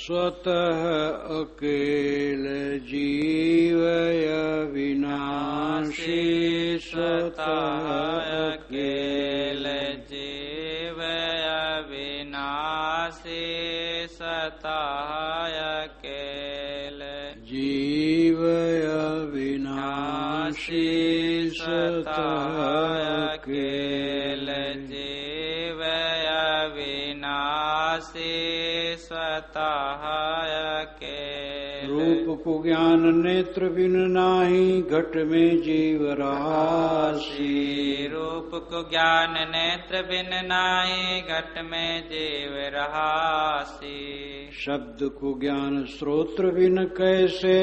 स्वतः अकेल जीवय विनाशी स्वतः अकेल जीवय विनाशी स्वतः अकेल जीवय विनाशी स्वतः अकेल जीवय विनाशी स्वतः अकेल। रूप को ज्ञान नेत्र बिन नाही घट में जीव राशि। रूप को ज्ञान नेत्र बिन नाही घट में जीव रहासी। शब्द को ज्ञान श्रोत्र बिन कैसे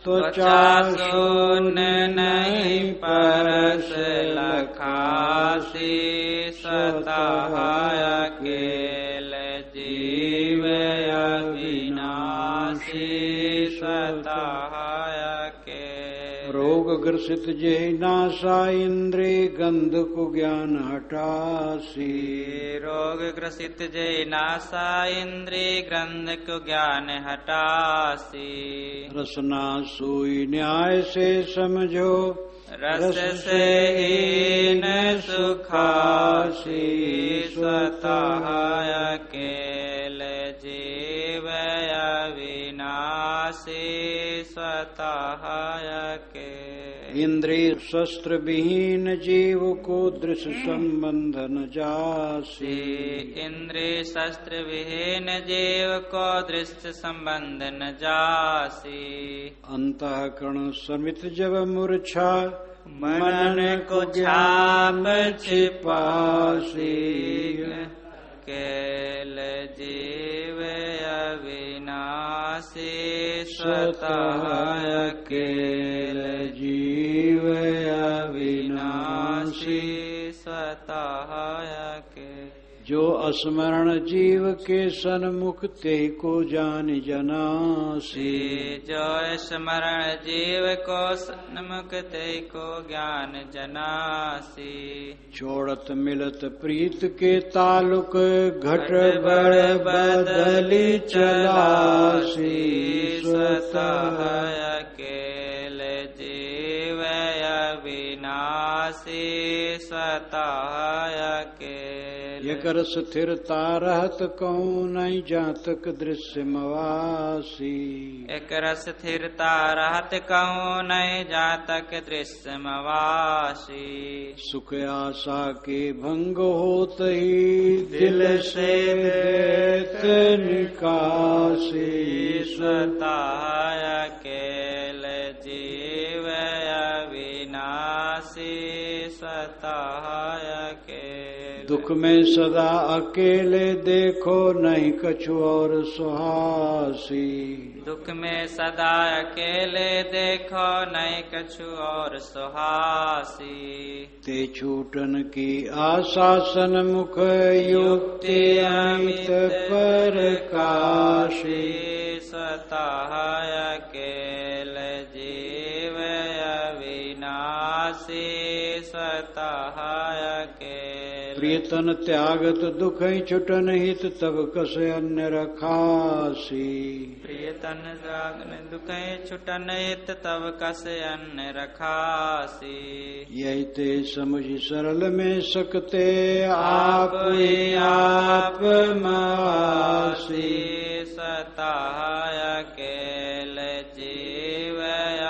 त्वचा सुन नहीं परस लखासी स्वतः अकेल जीव अविनाशी स्वतः अकेल। रोग ग्रसित जे नासा इंद्रिय गंध को ज्ञान हटासी। रोग ग्रसित जे नासा इंद्रिय गंध को ज्ञान हटासी। रसना सुई न्याय से समझो रस से हीन सुखासी स्वतः अकेल जीव अविनाशी स्वतः अकेल। इंद्रिय शस्त्र विहीन जीव को दृश्य संबंध न जासी। इंद्रिय शस्त्र विहीन जीव को दृश्य संबंध न जासी। अंतःकरण समित जब मूर्छा मनन को छाप छिपासी केल जीव अविनाशी स्वतः अकेल जीव अविनाशी स्वतः अकेल। जो स्मरण जीव के सन्मुख ते को जान जनासी। जो स्मरण जीव को सन्मुख ते को ज्ञान जनासी। छोड़त मिलत प्रीत के तालुक घट बड़ बदली चलासी स्वतः अकेल जीव अविनाशी स्वतः अकेल। एक रस स्थिरता रहत कहूँ नहीं जातक दृश्य मवासी। एक रस स्थिरता रहत कहूँ नहीं जातक दृश्य मवासी। सुख आशा के भंग होत ही दिल से देत निकासी स्वतः अकेल जीव अविनाशी स्वतः अकेल। दुख में सदा अकेले देखो नहीं कछु और सुहासी। दुख में सदा अकेले देखो नहीं कछु और सुहासी। ते छूटन की आशा सन्मुख युक्ति अमित परकाशी स्वतः अकेल जीव अविनाशी स्वतः अकेल। प्रियतन त्यागत दुख छुटन हित तब कस अन्य रखासी। प्रियतन त्यागन दुख छुटन हित तब कस अन्य रखासी। यही ते समझ सरल में सकते आप ही आप मासी स्वतः अकेल जीव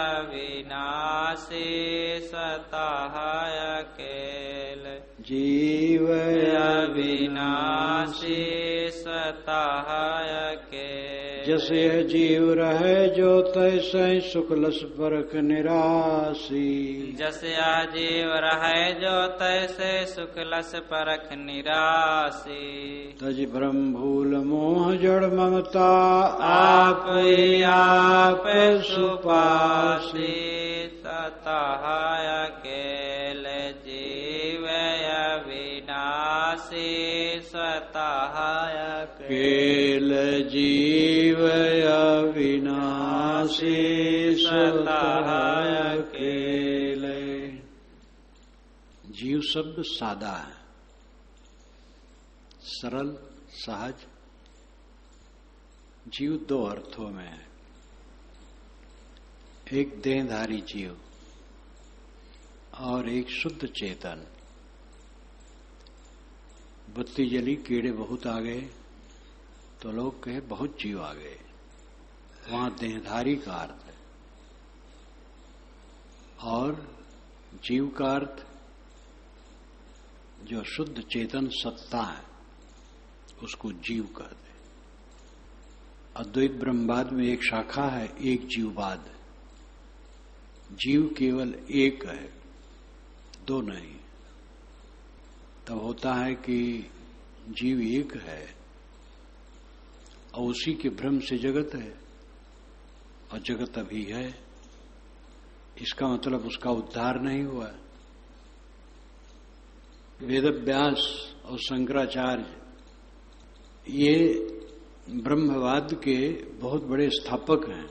अविनाशी स्वतः अकेल जीव अविनाशी स्वतः अकेल। जस यह जीव रहे जो तैसे शुक्लस परख निरासी। जस यह जीव रहे जो तैसे शुक्लस परख निरासी। तज भ्रम भूल मोह जड़ ममता आप ही आप सुपासी स्वतः अकेल जीव अविनाशी स्वतः अकेल जीव अविनाशी स्वतः अकेल। जीव शब्द सादा है, सरल, सहज, जीव दो अर्थों में है। एक देहधारी जीव और एक शुद्ध चेतन। बत्ती जली, कीड़े बहुत आ गए तो लोग कहे बहुत जीव आ गए, वहां देहधारी का अर्थ है। और जीव का अर्थ जो शुद्ध चेतन सत्ता है उसको जीव कहते हैं। अद्वैत ब्रह्मवाद में एक शाखा है, एक जीववाद। जीव केवल एक है, दो नहीं। तब होता है कि जीव एक है और उसी के भ्रम से जगत है और जगत अभी है। इसका मतलब उसका उद्धार नहीं हुआ। वेदव्यास और शंकराचार्य ये ब्रह्मवाद के बहुत बड़े स्थापक हैं।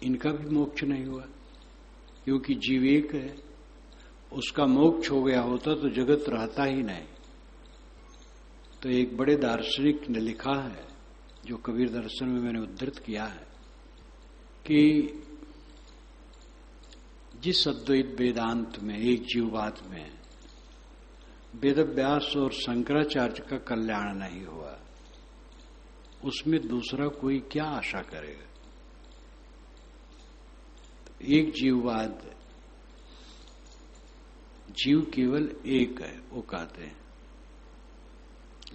इनका भी मोक्ष नहीं हुआ क्योंकि जीव एक है। उसका मोक्ष हो गया होता तो जगत रहता ही नहीं। तो एक बड़े दार्शनिक ने लिखा है, जो कबीर दर्शन में मैंने उद्धृत किया है, कि जिस अद्वैत वेदांत में, एक जीववाद में वेदव्यास और शंकराचार्य का कल्याण नहीं हुआ, उसमें दूसरा कोई क्या आशा करेगा। एक जीववाद, जीव केवल एक है वो कहते हैं,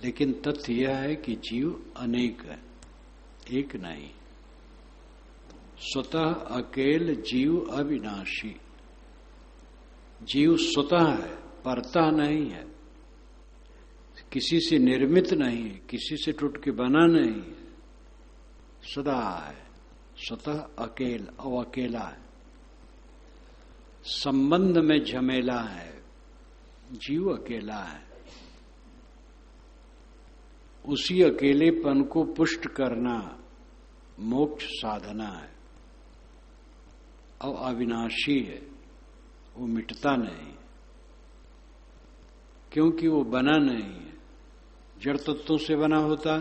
लेकिन तथ्य यह है कि जीव अनेक है, एक नहीं। स्वतः अकेल जीव अविनाशी। जीव स्वतः है, परता नहीं है, किसी से निर्मित नहीं है, किसी से टूट के बना नहीं है, सदा है, स्वतः अकेल और अकेला है। संबंध में झमेला है, जीव अकेला है। उसी अकेलेपन को पुष्ट करना मोक्ष साधना है और अविनाशी है, वो मिटता नहीं क्योंकि वो बना नहीं है। जड़ तत्वों से बना होता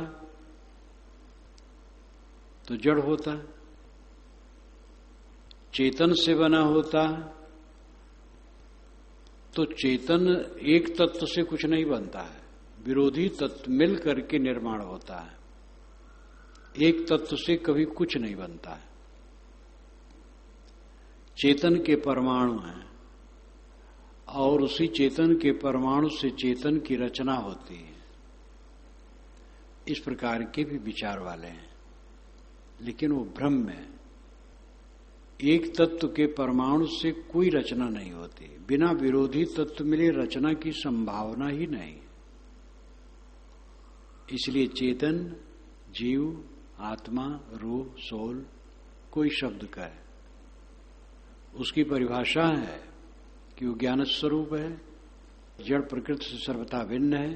तो जड़ होता, चेतन से बना होता तो चेतन एक तत्व से कुछ नहीं बनता है, विरोधी तत्व मिल करके निर्माण होता है। एक तत्व से कभी कुछ नहीं बनता है। चेतन के परमाणु हैं और उसी चेतन के परमाणु से चेतन की रचना होती है। इस प्रकार के भी विचार वाले हैं, लेकिन वो भ्रम में। एक तत्व के परमाणु से कोई रचना नहीं होती, बिना विरोधी तत्व मिले रचना की संभावना ही नहीं। इसलिए चेतन, जीव, आत्मा, रूह, सोल, कोई शब्द का है, उसकी परिभाषा है कि वो ज्ञान स्वरूप है, जड़ प्रकृति से सर्वथा भिन्न है,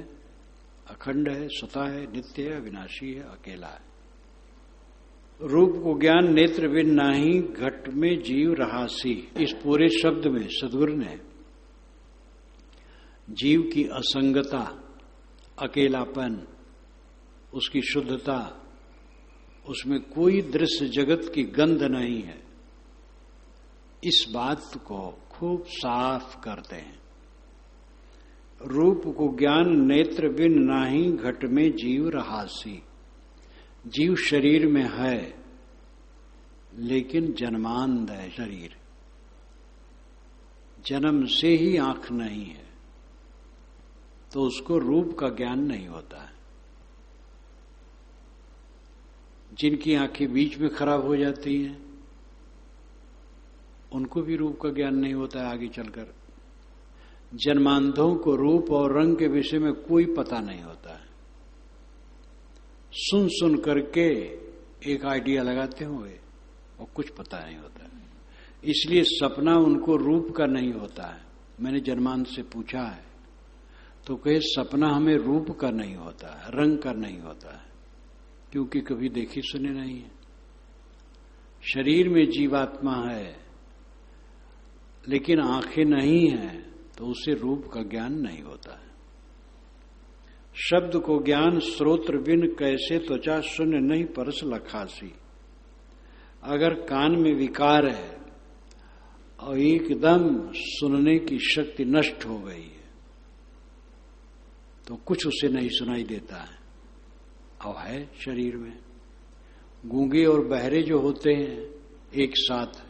अखंड है, स्वतः है, नित्य है, अविनाशी है, अकेला है। रूप को ज्ञान नेत्र बिन नाही, घट में जीव रहासी। इस पूरे शब्द में सद्गुरु ने जीव की असंगता, अकेलापन, उसकी शुद्धता, उसमें कोई दृश्य जगत की गंध नहीं है, इस बात को खूब साफ करते हैं। रूप को ज्ञान नेत्र बिन नाही, घट में जीव रहासी। जीव शरीर में है लेकिन जन्मांध है शरीर, जन्म से ही आंख नहीं है तो उसको रूप का ज्ञान नहीं होता है। जिनकी आंखें बीच में खराब हो जाती हैं उनको भी रूप का ज्ञान नहीं होता है आगे चलकर। जन्मांधों को रूप और रंग के विषय में कोई पता नहीं होता है। सुन सुन करके एक आइडिया लगाते होंगे और कुछ पता नहीं होता है। इसलिए सपना उनको रूप का नहीं होता है। मैंने जन्मांध से पूछा है तो कहे सपना हमें रूप का नहीं होता है, रंग का नहीं होता है, क्योंकि कभी देखी सुने नहीं है। शरीर में जीवात्मा है लेकिन आंखें नहीं हैं तो उसे रूप का ज्ञान नहीं होता है। शब्द को ज्ञान श्रोत्र बिन कैसे त्वचा शून्य नहीं परस लखासी। अगर कान में विकार है और एकदम सुनने की शक्ति नष्ट हो गई है तो कुछ उसे नहीं सुनाई देता है। और है शरीर में गूंगे और बहरे जो होते हैं एक साथ,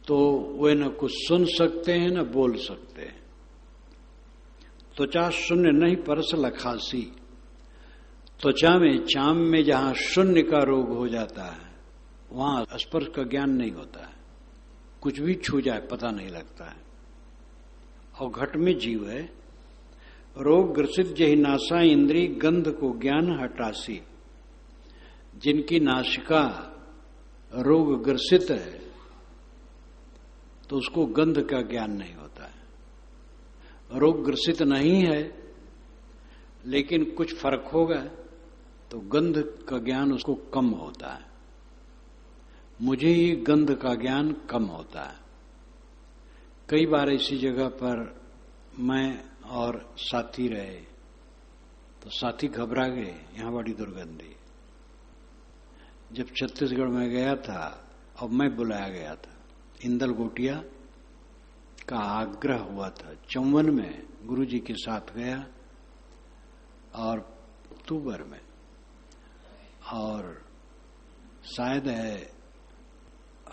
तो वे न कुछ सुन सकते हैं न बोल सकते हैं। त्वचा शून्य नहीं परस लखासी। त्वचा में, चाम में जहां शून्य का रोग हो जाता है वहां स्पर्श का ज्ञान नहीं होता है, कुछ भी छू जाए पता नहीं लगता है। और घट में जीव है, रोग ग्रसित जही नासा इंद्री गंध को ज्ञान हटासी। जिनकी नासिका रोग ग्रसित है तो उसको गंध का ज्ञान नहीं होता है। रोग ग्रसित नहीं है लेकिन कुछ फर्क होगा तो गंध का ज्ञान उसको कम होता है। मुझे ही गंध का ज्ञान कम होता है। कई बार ऐसी जगह पर मैं और साथी रहे तो साथी घबरा गए, यहां बड़ी दुर्गंधी। जब छत्तीसगढ़ में गया था और मैं बुलाया गया था, इंदल गोटिया का आग्रह हुआ था, 54 में गुरुजी के साथ गया और अक्टूबर में, और शायद है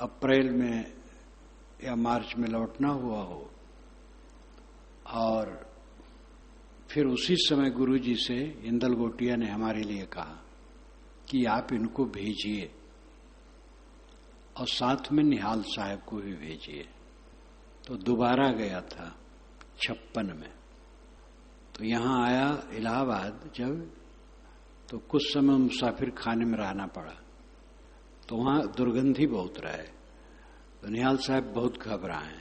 अप्रैल में या मार्च में लौटना हुआ हो। और फिर उसी समय गुरुजी से इंदल गोटिया ने हमारे लिए कहा कि आप इनको भेजिए और साथ में निहाल साहब को भी भेजिए। तो दोबारा गया था 56 में। तो यहां आया इलाहाबाद जब, तो कुछ समय मुसाफिर खाने में रहना पड़ा, तो वहां दुर्गंधी बहुत रहे। तो निहाल साहब बहुत घबराए,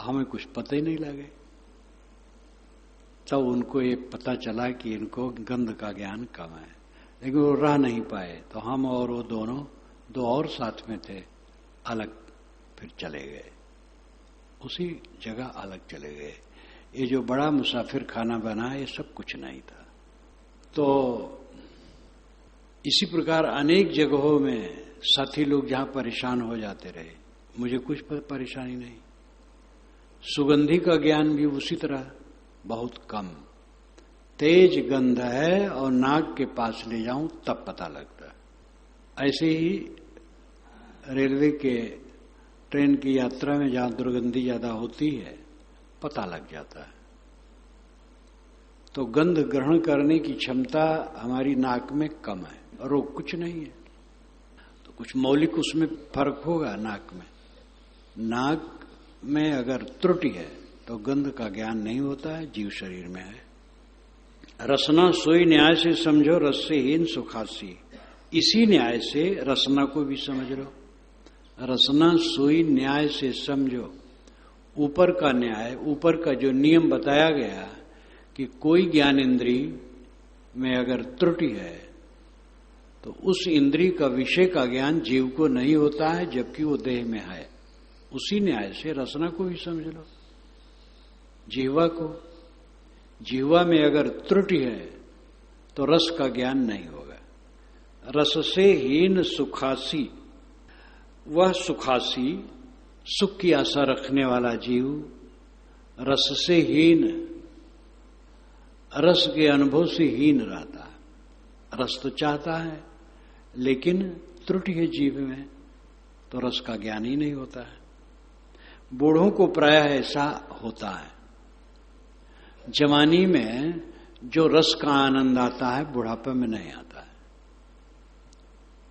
हमें कुछ पता ही नहीं लगे। तब उनको ये पता चला कि इनको गंध का ज्ञान कम है, लेकिन वो रह नहीं पाए। तो हम और वो दोनों, दो और साथ में थे, अलग फिर चले गए, उसी जगह अलग चले गए। ये जो बड़ा मुसाफिर खाना बना ये सब कुछ नहीं था। तो इसी प्रकार अनेक जगहों में साथी लोग जहां परेशान हो जाते रहे, मुझे कुछ परेशानी नहीं। सुगंधी का ज्ञान भी उसी तरह बहुत कम। तेज गंध है और नाक के पास ले जाऊं तब पता लगता है। ऐसे ही रेलवे के ट्रेन की यात्रा में जहां दुर्गंधी ज्यादा होती है पता लग जाता है। तो गंध ग्रहण करने की क्षमता हमारी नाक में कम है और वो कुछ नहीं है। तो कुछ मौलिक उसमें फर्क होगा नाक में। नाक में अगर त्रुटि है तो गंध का ज्ञान नहीं होता है, जीव शरीर में है। रसना सोई न्याय से समझो, रस से हीन सुखासी। इसी न्याय से रसना को भी समझ लो। रसना सोई न्याय से समझो, ऊपर का न्याय, ऊपर का जो नियम बताया गया कि कोई ज्ञान इंद्री में अगर त्रुटि है तो उस इंद्री का विषय का ज्ञान जीव को नहीं होता है, जबकि वो देह में है। उसी न्याय से रसना को भी समझ लो। जिह्वा को, जिह्वा में अगर त्रुटि है तो रस का ज्ञान नहीं होगा। रस से हीन सुखासी, वह सुखासी सुख की आशा रखने वाला जीव रस से हीन, रस के अनुभव से हीन रहता है। रस तो चाहता है लेकिन त्रुटि है जीव में तो रस का ज्ञान ही नहीं होता है। बूढ़ों को प्रायः ऐसा होता है। जवानी में जो रस का आनंद आता है बुढ़ापे में नहीं आता है।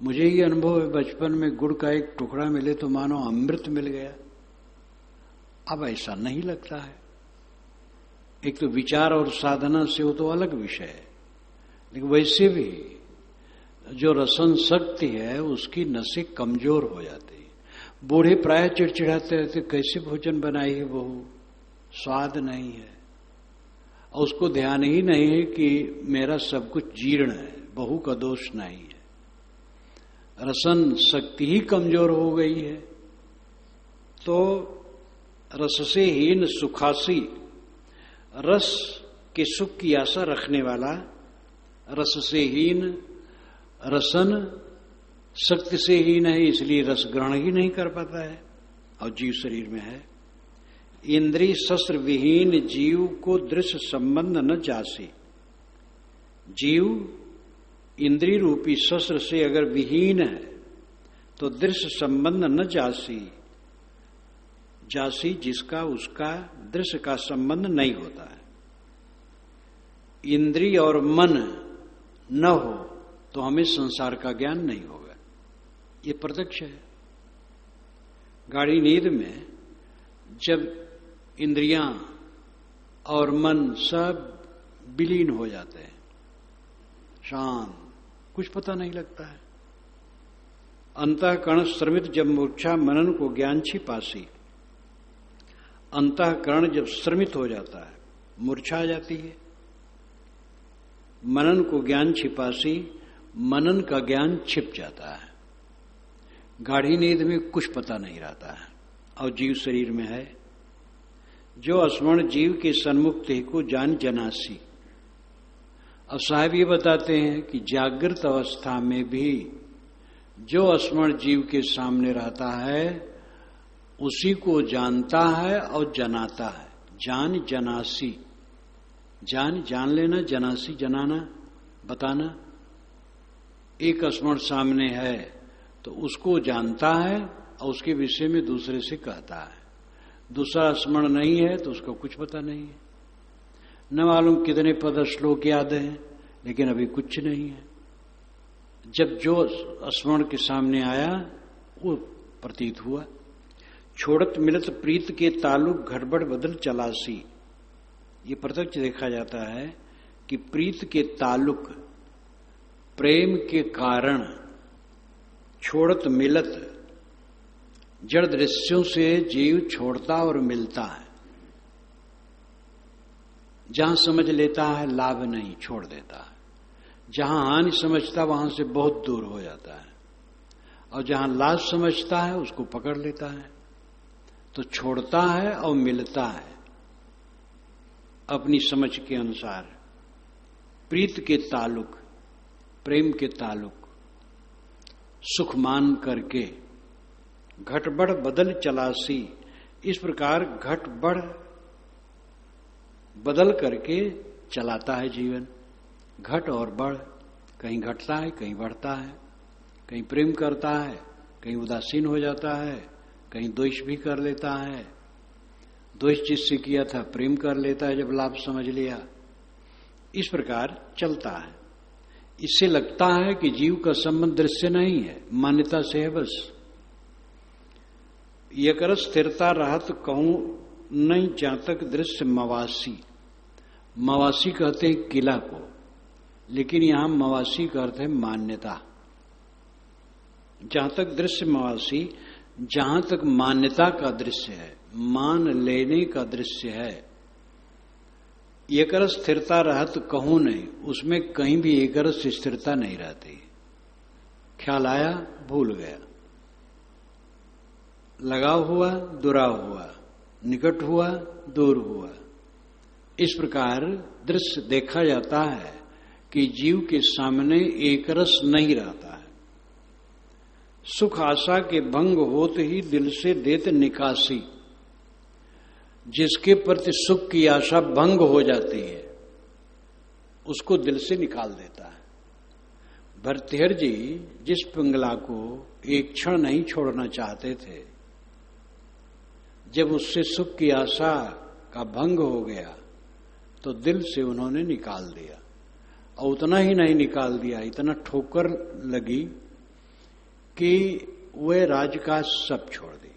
मुझे ये अनुभव है, बचपन में गुड़ का एक टुकड़ा मिले तो मानो अमृत मिल गया। अब ऐसा नहीं लगता है। एक तो विचार और साधना से वो तो अलग विषय है, लेकिन वैसे भी जो रसन शक्ति है उसकी नसें कमजोर हो जाती है। बूढ़े प्राय चिड़चिड़ाते रहते, कैसे भोजन बनाई है बहू, स्वाद नहीं है। और उसको ध्यान ही नहीं है कि मेरा सब कुछ जीर्ण है, बहू का दोष नहीं है। रसन शक्ति ही कमजोर हो गई है। तो रस से हीन सुखासी, रस कि सुख की आशा रखने वाला रस से हीन, रसन शक्ति से हीन है, इसलिए रस ग्रहण ही नहीं कर पाता है और जीव शरीर में है। इंद्रिय शस्त्र विहीन जीव को दृश्य संबंध न जासे। जीव इंद्रिय रूपी शस्त्र से अगर विहीन है तो दृश्य संबंध न जासी। जासी जिसका उसका दृश्य का संबंध नहीं होता है। इंद्रिय और मन न हो तो हमें संसार का ज्ञान नहीं होगा, ये प्रत्यक्ष है। गाढ़ी नींद में जब इंद्रियां और मन सब विलीन हो जाते हैं, शांत, कुछ पता नहीं लगता है। अंतःकरण श्रमित जब मूर्छा मनन को ज्ञान छिपासी। अंतःकरण जब श्रमित हो जाता है, मूर्छा आ जाती है। मनन को ज्ञान छिपासी, मनन का ज्ञान छिप जाता है। गाढ़ी नींद में कुछ पता नहीं रहता है और जीव शरीर में है। जो स्मरण जीव के सन्मुख ते को जान जनासी। अब साहब ये बताते हैं कि जागृत अवस्था में भी जो स्मरण जीव के सामने रहता है उसी को जानता है और जनाता है। जान जनासी, जान लेना, जनासी जनाना, बताना। एक स्मरण सामने है तो उसको जानता है और उसके विषय में दूसरे से कहता है। दूसरा स्मरण नहीं है तो उसको कुछ पता नहीं है। न मालूम कितने पद श्लोक याद हैं, लेकिन अभी कुछ नहीं है। जब जो स्मरण के सामने आया वो प्रतीत हुआ। छोड़त मिलत प्रीत के ताल्लुक घटबड़ बदल चलासी। ये प्रत्यक्ष देखा जाता है कि प्रीत के ताल्लुक, प्रेम के कारण छोड़त मिलत, जड़ दृश्यों से जीव छोड़ता और मिलता है। जहां समझ लेता है लाभ नहीं, छोड़ देता है। जहां हानि समझता वहां से बहुत दूर हो जाता है और जहां लाभ समझता है उसको पकड़ लेता है। तो छोड़ता है और मिलता है अपनी समझ के अनुसार। प्रीत के ताल्लुक, प्रेम के ताल्लुक सुख मान करके घटबड़ बदल चलासी। इस प्रकार घटबड़ बदल करके चलाता है जीवन। घट और बढ़, कहीं घटता है कहीं बढ़ता है, कहीं प्रेम करता है कहीं उदासीन हो जाता है, कहीं द्वेष भी कर लेता है। द्वेष जिससे किया था प्रेम कर लेता है जब लाभ समझ लिया। इस प्रकार चलता है। इससे लगता है कि जीव का संबंध दृश्य नहीं है, मान्यता से है बस। ये कर स्थिरता रहत कहूं नहीं जहां तक दृश्य मवासी। मवासी कहते हैं किला को, लेकिन यहां मवासी का अर्थ है मान्यता। जहां तक दृश्य मवासी, जहां तक मान्यता का दृश्य है, मान लेने का दृश्य है। एक स्थिरता रहत कहूं नहीं, उसमें कहीं भी एक रस स्थिरता नहीं रहती। ख्याल आया भूल गया, लगाव हुआ दुराव हुआ, निकट हुआ दूर हुआ। इस प्रकार दृश्य देखा जाता है कि जीव के सामने एक रस नहीं रहता है। सुख आशा के भंग होते ही दिल से देत निकासी। जिसके प्रति सुख की आशा भंग हो जाती है उसको दिल से निकाल देता है। भर्तृहरि जी जिस पिंगला को एक क्षण नहीं छोड़ना चाहते थे, जब उससे सुख की आशा का भंग हो गया तो दिल से उन्होंने निकाल दिया। और उतना ही नहीं निकाल दिया, इतना ठोकर लगी कि वे राजकाज सब छोड़ दिए।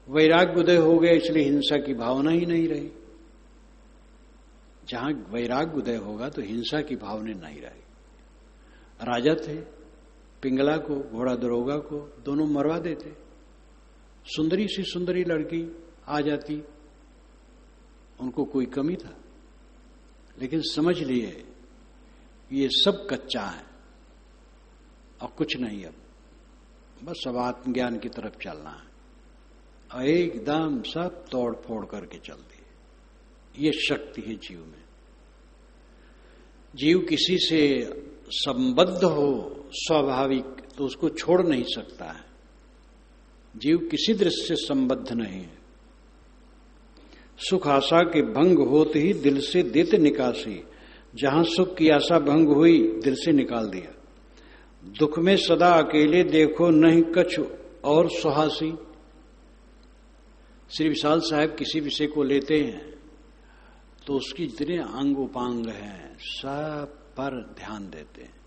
वैराग्य उदय हो गया, इसलिए हिंसा की भावना ही नहीं रही। जहां वैराग्य उदय होगा तो हिंसा की भावना नहीं रही। राजा थे, पिंगला को, घोड़ा दरोगा को दोनों मरवा देते। सुंदरी सी सुंदरी लड़की आ जाती, उनको कोई कमी था, लेकिन समझ लिए ये सब कच्चा है और कुछ नहीं, अब बस अब आत्मज्ञान की तरफ चलना है। और एकदम सब तोड़ फोड़ करके चल दिए। ये शक्ति है जीव में। जीव किसी से संबद्ध हो स्वाभाविक तो उसको छोड़ नहीं सकता है। जीव किसी दृश्य से संबद्ध नहीं है। सुख आशा के भंग होते ही दिल से देते निकासी। जहां सुख की आशा भंग हुई दिल से निकाल दिया। दुख में सदा अकेले देखो नहीं कछु और सुहासी। श्री विशाल साहब किसी विषय को लेते हैं तो उसकी जितने अंग उपांग हैं सब पर ध्यान देते हैं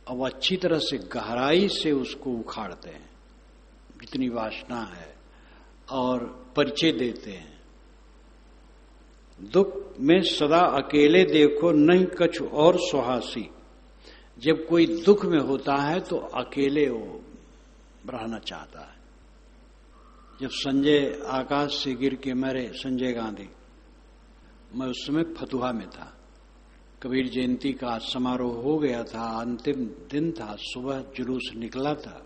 और वो अच्छी तरह से गहराई से उसको उखाड़ते हैं, जितनी वासना है, और परिचय देते हैं। दुख में सदा अकेले देखो नहीं कछु और सुहासी। जब कोई दुख में होता है तो अकेले वो रहना चाहता है। जब संजय आकाश से गिर के मरे, संजय गांधी, मैं उस समय फतुहा में था। कबीर जयंती का समारोह हो गया था, अंतिम दिन था, सुबह जुलूस निकला था।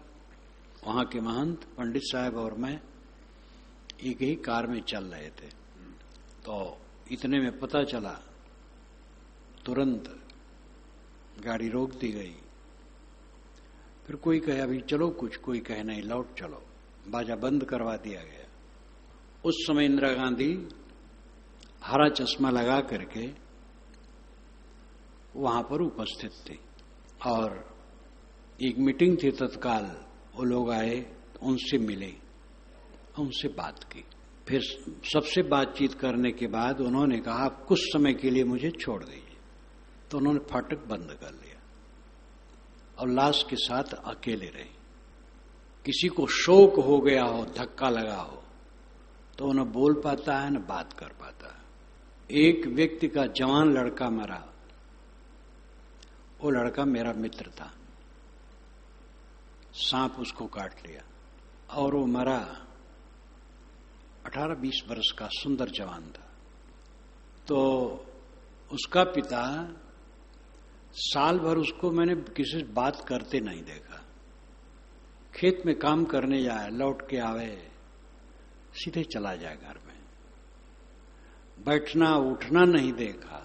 वहां के महंत पंडित साहब और मैं एक ही कार में चल रहे थे। तो इतने में पता चला, तुरंत गाड़ी रोक दी गई। फिर कोई कहे अभी चलो कुछ, कोई कहे नहीं लौट चलो। बाजा बंद करवा दिया गया। उस समय इंदिरा गांधी हरा चश्मा लगा करके वहां पर उपस्थित थी और एक मीटिंग थी तत्काल। वो लोग आए, उनसे मिले, उनसे बात की। फिर सबसे बातचीत करने के बाद उन्होंने कहा आप कुछ समय के लिए मुझे छोड़ दीजिए। तो उन्होंने फाटक बंद कर लिया और लाश के साथ अकेले रहे। किसी को शोक हो गया हो, धक्का लगा हो, तो न बोल पाता है न बात कर पाता है। एक व्यक्ति का जवान लड़का मरा। वो लड़का मेरा मित्र था। सांप उसको काट लिया और वो मरा। 18-20 वर्ष का सुंदर जवान था। तो उसका पिता, साल भर उसको मैंने किसी से बात करते नहीं देखा। खेत में काम करने जाए, लौट के आवे, सीधे चला जाए घर में। बैठना उठना नहीं देखा।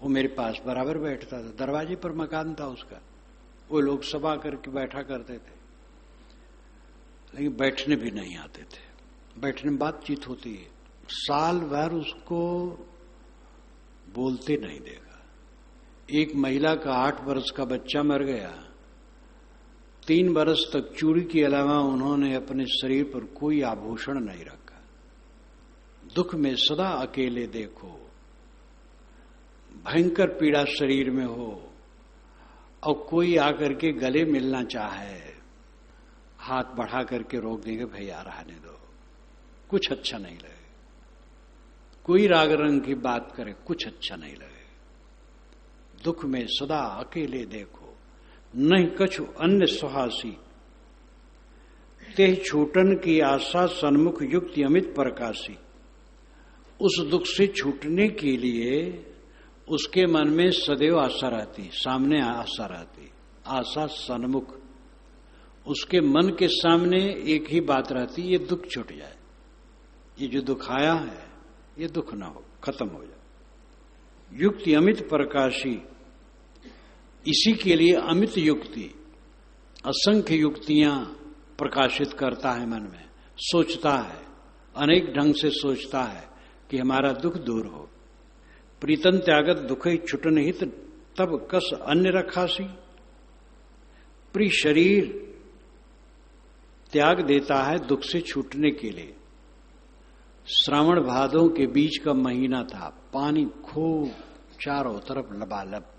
वो मेरे पास बराबर बैठता था। दरवाजे पर मकान था उसका। वो लोग सभा करके बैठा करते थे, लेकिन बैठने भी नहीं आते थे। बैठने में बातचीत होती है। साल भर उसको बोलते नहीं देखा। एक महिला का 8 वर्ष का बच्चा मर गया। 3 वर्ष तक चूड़ी के अलावा उन्होंने अपने शरीर पर कोई आभूषण नहीं रखा। दुख में सदा अकेले देखो, भयंकर पीड़ा शरीर में हो और कोई आकर के गले मिलना चाहे, हाथ बढ़ा करके रोक देंगे, भैया रहने दो, कुछ अच्छा नहीं लगे। कोई राग रंग की बात करे, कुछ अच्छा नहीं लगे। दुख में सदा अकेले देखो नहीं कछु अन्य सुहासी। तेह छूटन की आशा सन्मुख युक्ति अमित प्रकाशी। उस दुख से छूटने के लिए उसके मन में सदैव आशा रहती, सामने आशा रहती। आशा सन्मुख, उसके मन के सामने एक ही बात रहती, ये दुख छूट जाए, ये जो दुख आया है ये दुख ना हो, खत्म हो जाए। युक्ति अमित प्रकाशी, इसी के लिए अमित युक्ति, असंख्य युक्तियां प्रकाशित करता है मन में। सोचता है, अनेक ढंग से सोचता है कि हमारा दुख दूर हो। प्रीतन त्यागत दुख छुटन हित तब कस अन्य रखासी। प्रिय शरीर त्याग देता है दुख से छूटने के लिए। श्रावण भादों के बीच का महीना था, पानी खूब चारों तरफ लबालब।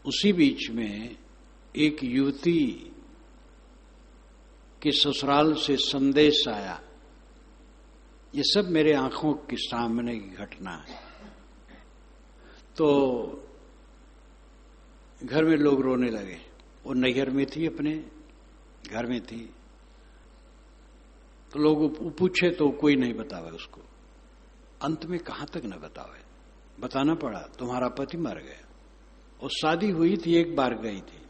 उसी बीच में एक युवती के ससुराल से संदेश आया। ये सब मेरे आंखों के सामने की घटना है। तो घर में लोग रोने लगे। वो नैहर में थी, अपने घर में थी। तो लोग पूछे तो कोई नहीं बतावे उसको। अंत में कहां तक न बतावे, बताना पड़ा तुम्हारा पति मर गया। और शादी हुई थी, एक बार गई थी।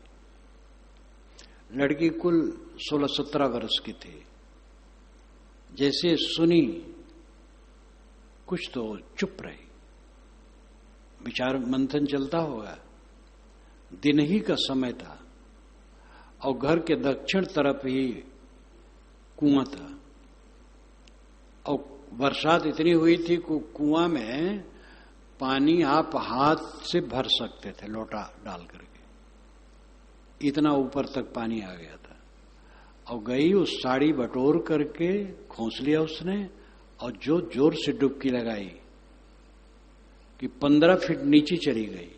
लड़की कुल 16-17 वर्ष की थी। जैसे सुनी, कुछ तो चुप रही, विचार मंथन चलता होगा। दिन ही का समय था और घर के दक्षिण तरफ ही कुआं था और बरसात इतनी हुई थी कि कुआं में पानी आप हाथ से भर सकते थे लोटा डाल करके, इतना ऊपर तक पानी आ गया था। और गई उस साड़ी बटोर करके खोस लिया उसने और जो जोर से डुबकी लगाई कि 15 फीट नीचे चली गई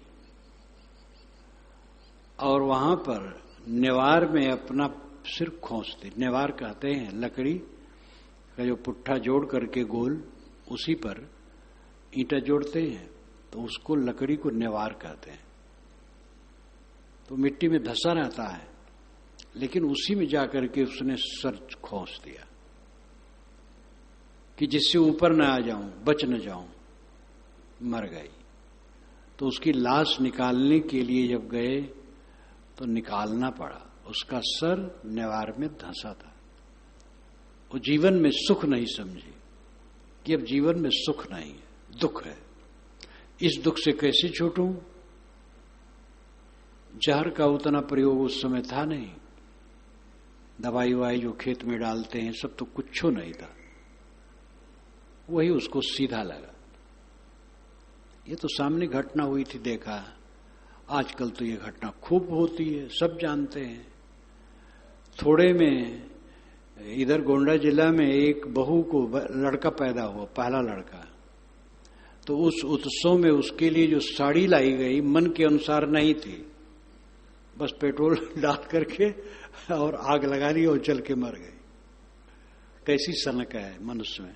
और वहां पर नेवार में अपना सिर खोसती। नेवार कहते हैं लकड़ी का जो पुट्ठा जोड़ करके गोल, उसी पर ईंटा जोड़ते हैं, तो उसको लकड़ी को नेवार कहते हैं। तो मिट्टी में धंसा रहता है, लेकिन उसी में जाकर के उसने सर खोस दिया कि जिससे ऊपर न आ जाऊं, बच न जाऊं। मर गई। तो उसकी लाश निकालने के लिए जब गए तो निकालना पड़ा, उसका सर नेवार में धंसा था। वो जीवन में सुख नहीं समझी कि अब जीवन में सुख नहीं है, दुख है। इस दुख से कैसे छूटूं? जहर का उतना प्रयोग उस समय था नहीं, दवाई वाई जो खेत में डालते हैं सब तो कुछ नहीं था, वही उसको सीधा लगा। ये तो सामने घटना हुई थी, देखा। आजकल तो ये घटना खूब होती है, सब जानते हैं। थोड़े में इधर गोंडा जिला में एक बहू को लड़का पैदा हुआ, पहला लड़का। तो उस उत्सव में उसके लिए जो साड़ी लाई गई मन के अनुसार नहीं थी, बस पेट्रोल डाल करके और आग लगा ली और जल के मर गई। कैसी सनक है मनुष्य में।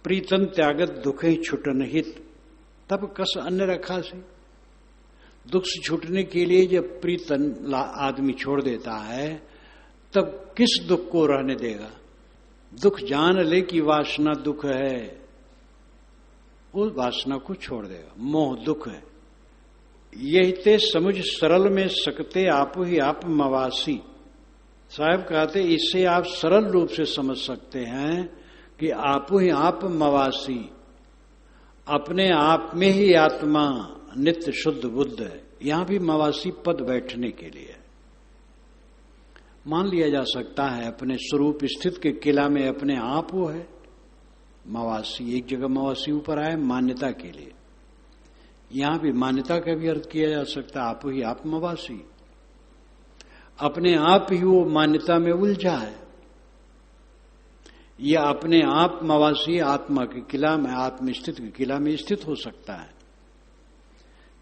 प्रीतम त्यागत दुखे छुटन हित, तब कस अन्य रखा से। दुख से छूटने के लिए जब प्रीतम आदमी छोड़ देता है, तब किस दुख को रहने देगा। दुख जान ले कि वासना दुख है, उस वासना को छोड़ देगा। मोह दुख है। यही ते समुझ सरल में सकते आप ही आप मवासी। साहब कहते इससे आप सरल रूप से समझ सकते हैं कि आप ही आप मवासी, अपने आप में ही आत्मा नित्य शुद्ध बुद्ध है। यहां भी मवासी पद बैठने के लिए मान लिया जा सकता है। अपने स्वरूप स्थित के किला में अपने आप वो है मवासी। एक जगह मवासी ऊपर आए मान्यता के लिए, यहां भी मान्यता का भी अर्थ किया जा सकता है। आप ही आप मवासी, अपने आप ही वो मान्यता में उलझा है, या अपने आप मवासी आत्मा के किला में, आत्म स्थित के किला में स्थित हो सकता है।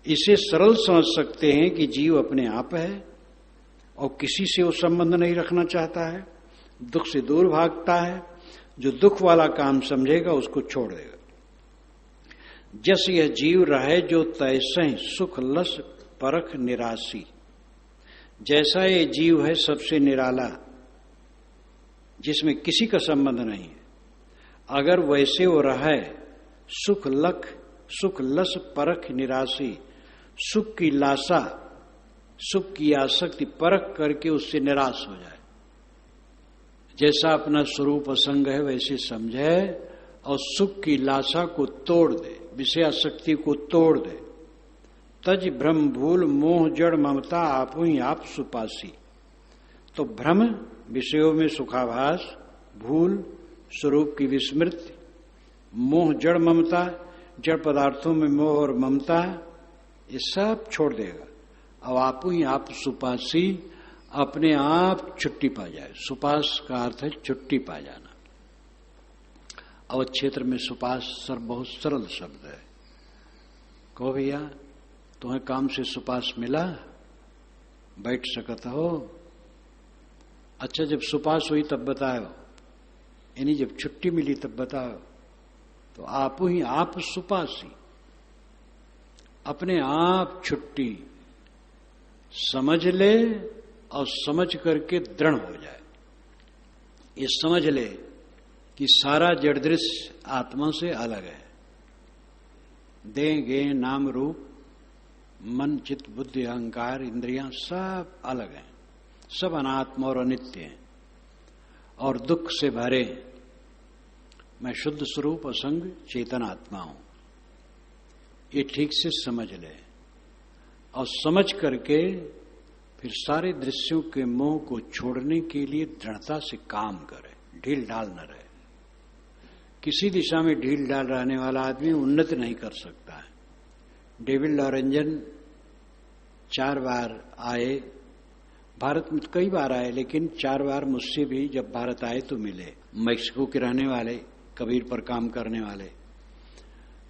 इसे सरल समझ सकते हैं कि जीव अपने आप है और किसी से वो संबंध नहीं रखना चाहता है, दुख से दूर भागता है। जो दुख वाला काम समझेगा उसको छोड़ देगा। जस यह जीव रहे जो तैसे सुख लस परख निराशी। जैसा ये जीव है सबसे निराला, जिसमें किसी का संबंध नहीं है, अगर वैसे वो रहे सुख लस परख निराशी, सुख की लाशा, सुख की आसक्ति परख करके उससे निराश हो जाए। जैसा अपना स्वरूप असंग है वैसे समझे और सुख की लाशा को तोड़ दे, विषयाशक्ति को तोड़ दे। तज भ्रम भूल मोह जड़ ममता आप ही आप सुपासी। तो भ्रम विषयों में सुखाभास, भूल स्वरूप की विस्मृति, मोह जड़ ममता, जड़ पदार्थों में मोह और ममता, ये सब छोड़ देगा। अब आप ही आप सुपासी, अपने आप छुट्टी पा जाए। सुपास का अर्थ है छुट्टी पा जाना। अवध क्षेत्र में सुपास सर बहुत सरल शब्द है। कहो भैया तुम्हें काम से सुपास मिला, बैठ सकता हो? अच्छा जब सुपास हुई तब बताओ, यानी जब छुट्टी मिली तब बताओ। तो आप ही आप सुपासी, अपने आप छुट्टी समझ ले और समझ करके दृढ़ हो जाए। ये समझ ले कि सारा जड़ दृश्य आत्मा से अलग है। देह गेह नाम रूप मन चित्त बुद्धि अहंकार इंद्रियां सब अलग हैं, सब अनात्म और अनित्य हैं। और दुख से भरे। मैं शुद्ध स्वरूप असंग चेतन आत्मा हूं, ये ठीक से समझ ले और समझ करके फिर सारे दृश्यों के मोह को छोड़ने के लिए दृढ़ता से काम करे, ढील ढाल न रहे। किसी दिशा में ढील ढाल रहने वाला आदमी उन्नति नहीं कर सकता है। डेविड लॉरेंजन 4 बार आए, भारत में कई बार आए, लेकिन 4 बार मुझसे भी जब भारत आए तो मिले। मैक्सिको के रहने वाले, कबीर पर काम करने वाले।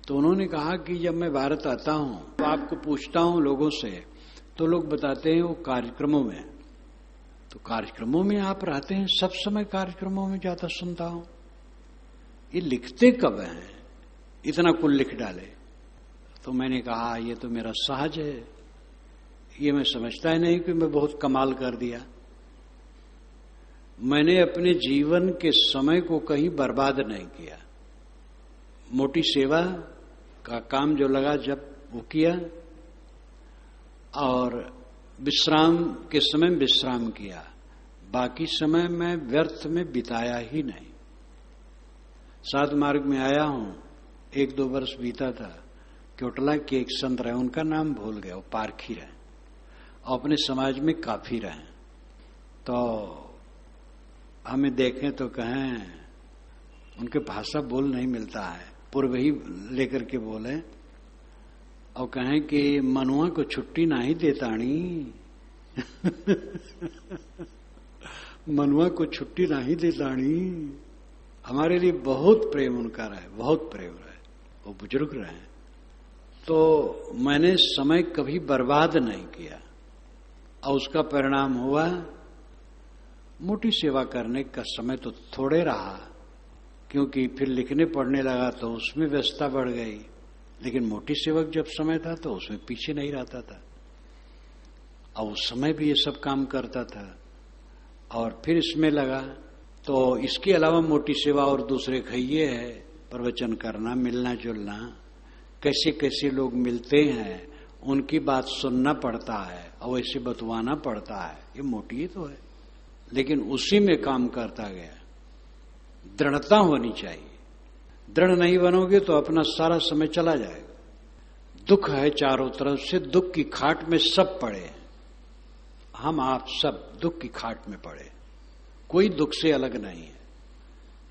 तो उन्होंने कहा कि जब मैं भारत आता हूं तो आपको पूछता हूं लोगों से, तो लोग बताते हैं वो कार्यक्रमों में। तो कार्यक्रमों में आप रहते हैं, सब समय कार्यक्रमों में जाता सुनता हूं। ये लिखते कब हैं, इतना कुल लिख डाले। तो मैंने कहा ये तो मेरा सहज है, ये मैं समझता ही नहीं कि मैं बहुत कमाल कर दिया। मैंने अपने जीवन के समय को कहीं बर्बाद नहीं किया। मोटी सेवा का काम जो लगा जब वो किया, और विश्राम के समय विश्राम किया। बाकी समय मैं व्यर्थ में बिताया ही नहीं। 7 मार्ग में आया हूं, 1-2 वर्ष बीता था। क्योटला के एक संत रहे, उनका नाम भूल गया, वो पारखी रहे और अपने समाज में काफी रहे। तो हमें देखें तो कहें, उनके भाषा बोल नहीं मिलता है, पूर्व ही लेकर के बोले और कहें कि मनुआ को छुट्टी नहीं देतानी मनुआ को छुट्टी नहीं देतानी। हमारे लिए बहुत प्रेम उनका रहे, बहुत प्रेम रहे, वो बुजुर्ग रहे। तो मैंने समय कभी बर्बाद नहीं किया और उसका परिणाम हुआ मोटी सेवा करने का समय तो थोड़े रहा, क्योंकि फिर लिखने पढ़ने लगा तो उसमें व्यस्तता बढ़ गई। लेकिन मोटी सेवक जब समय था तो उसमें पीछे नहीं रहता था, और उस समय भी ये सब काम करता था। और फिर इसमें लगा तो इसके अलावा मोटी सेवा और दूसरे खइये है, प्रवचन करना, मिलना जुलना, कैसे कैसे लोग मिलते हैं, उनकी बात सुनना पड़ता है और वैसे बतवाना पड़ता है। ये मोटी ही तो है, लेकिन उसी में काम करता गया। दृढ़ता होनी चाहिए। दृढ़ नहीं बनोगे तो अपना सारा समय चला जाएगा। दुख है चारों तरफ से, दुख की खाट में सब पड़े। हम आप सब दुख की खाट में पड़े, कोई दुख से अलग नहीं है।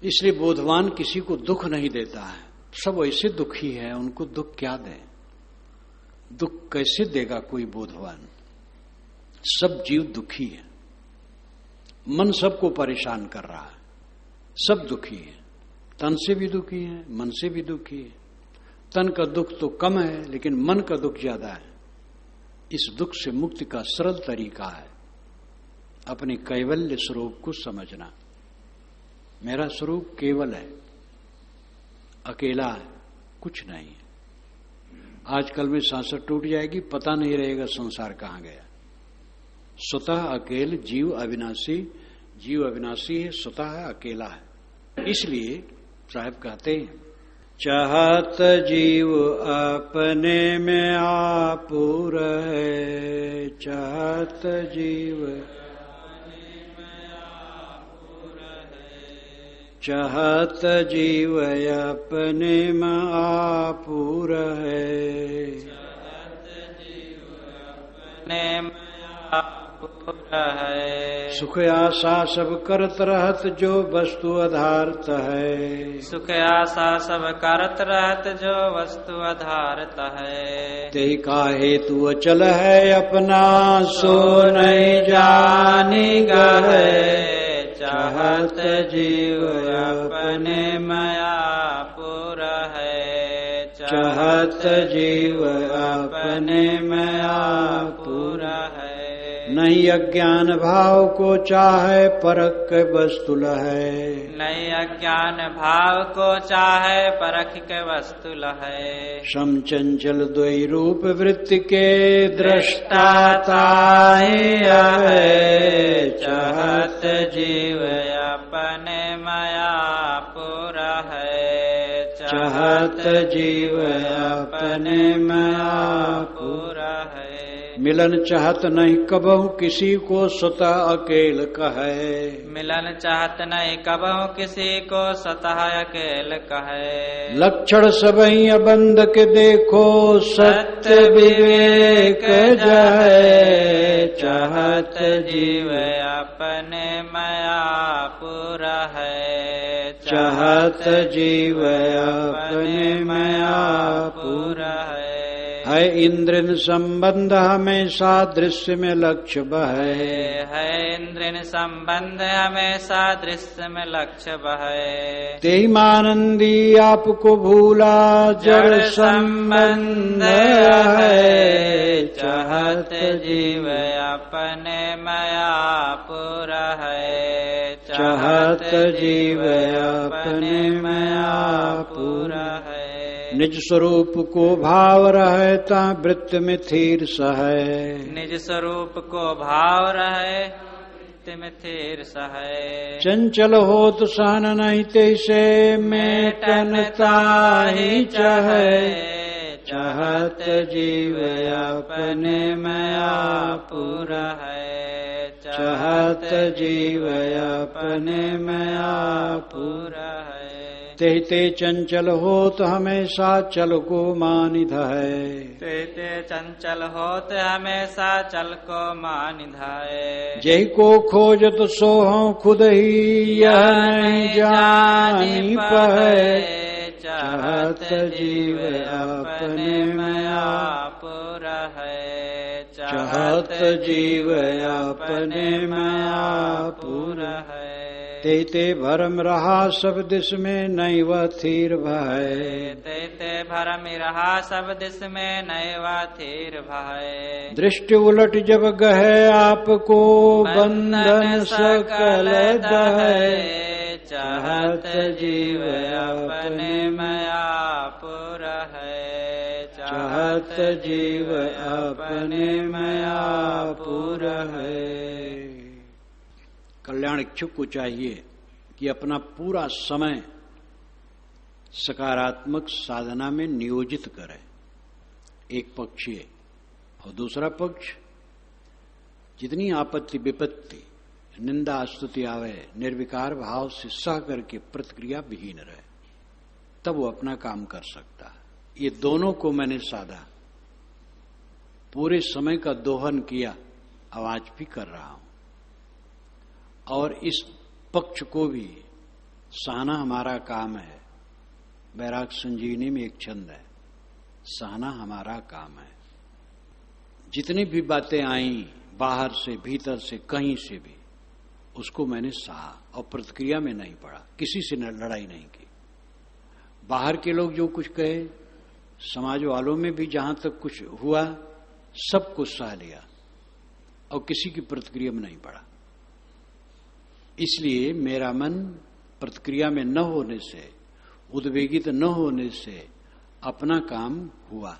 इसलिए बोधवान किसी को दुख नहीं देता है। सब ऐसे दुखी है, उनको दुख क्या दें? दुख कैसे देगा कोई बोधवान? सब जीव दुखी है, मन सबको परेशान कर रहा है, सब दुखी है। तन से भी दुखी है, मन से भी दुखी है। तन का दुख तो कम है, लेकिन मन का दुख ज्यादा है। इस दुख से मुक्ति का सरल तरीका है अपने कैवल्य स्वरूप को समझना। मेरा स्वरूप केवल है, अकेला है, कुछ नहीं है। आजकल में सांसत टूट जाएगी, पता नहीं रहेगा संसार कहां गया। स्वतः अकेल जीव अविनाशी, जीव अविनाशी है, स्वतः है, अकेला है। इसलिए साहब कहते हैं, चाहत जीव अपने में आपू रहे, चाहत जीव चाहत जीव अपने में आपू रहे, सुख आशा सब करत रहत जो वस्तु आधारत है, सुख आशा सब करत रहत जो वस्तु आधारत है। तेहि का हेतु अचल है अपना सो नहीं जानी गए, चाहत जीव अपने माया पूरा है, चाहत जीव अपने माया पूरा है। नहीं अज्ञान भाव को चाहे परख के वस्तु लहे, नहीं अज्ञान भाव को चाहे परख के वस्तु लहे। सम चंचल द्वै रूप वृत्ति के दृष्टा ताहि है, चाहत जीव अपने माया पूरा है, चाहत जीव अपने माया पूरा है। मिलन चाहत नहीं कबहू किसी को स्वतः अकेल कहे। मिलन चाहत नहीं कबहू किसी को स्वतः अकेल कहे। लक्षण सबही अबंध के देखो सत्य विवेक जय। चाहत जीव अपने मायापुर है। चाहत जीव अपने मायापुर है। इंद्रिन संबंध हमेशा दृश्य में लक्ष्य बहे। है इंद्रिन संबंध हमेशा दृश्य में लक्ष्य बहे। तेहि मानंदी आपको भूला जड़ संबंध है। चाहत जीव अपने मायापुर है। चाहत जीव अपने मायापुर है। निज स्वरूप को भाव रहता वृत्त में थीर सहे। निज स्वरूप को भाव रहे वृत्त में थीर सहे। चंचल हो तो सहन नहीं तैसे मेटनता ही चाहे। चाहत जीव अपने मायापुर है। चाहत जीव अपने मायापुर है। ते ते चंचल हो तो हमेशा चल को मानिध है। ते चंचल हो तो हमेशा चल को मानिध है। जय को खोजत सो हूँ खुद ही यह नहीं जानी पाए। चाहत जीव अपने मायापुर है। चाहत जीव अपने मायापुर है। ते भरम रहा सब दिश में नहीं वह थीर भय। ते भरम रहा सब दिश में नहीं वह थीर भय। दृष्टि उलट जब गहे आपको बंधन सकल दहे। चाहत जीव अपने मायापुर है। चाहत जीव अपने मायापुर है। कल्याण इच्छुक को चाहिए कि अपना पूरा समय सकारात्मक साधना में नियोजित करे। एक पक्ष ये, और दूसरा पक्ष जितनी आपत्ति विपत्ति निंदा स्तुति आवे निर्विकार भाव से सह करके प्रतिक्रिया विहीन रहे, तब वो अपना काम कर सकता है। ये दोनों को मैंने साधा, पूरे समय का दोहन किया, आवाज भी कर रहा हूं। और इस पक्ष को भी सहना हमारा काम है। बैराग संजीवनी में एक छंद है, सहना हमारा काम है। जितनी भी बातें आई बाहर से भीतर से कहीं से भी, उसको मैंने सहा और प्रतिक्रिया में नहीं पड़ा, किसी से लड़ाई नहीं की। बाहर के लोग जो कुछ कहे, समाज वालों में भी जहां तक कुछ हुआ सब कुछ सह लिया और किसी की प्रतिक्रिया में नहीं पड़ा। इसलिए मेरा मन प्रतिक्रिया में न होने से, उद्वेगित न होने से अपना काम हुआ